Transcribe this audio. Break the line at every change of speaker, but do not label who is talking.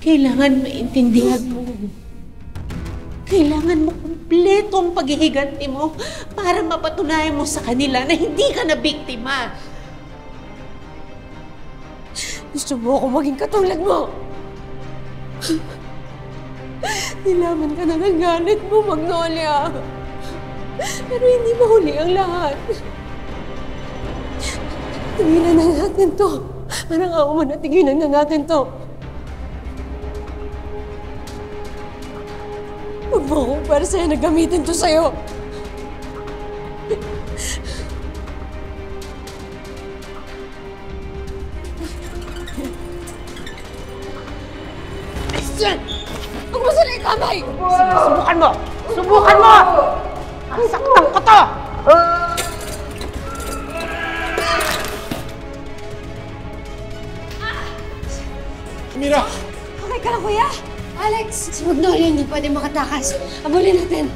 Kailangan maintindihan mo. Kailangan mo kumpleto ang paghihiganti mo para mapatunayan mo sa kanila na hindi ka na biktima.
Gusto mo ako maging katulad mo? Nilaman ka na ng galit mo, Magnolia. Pero hindi mahuli ang lahat. Tigilan na natin to. Parang ako man na tigilan na natin to. Huwag mo akong para sa'yo na gamitin to sa'yo. Christian! Huwag mo sila ikamay!
Sige, subukan mo! Subukan mo! Saktan ko to!
Mira!
Okay ka lang, kuya? Alex, si Magnolia hindi pwede makatakas. Abulin natin.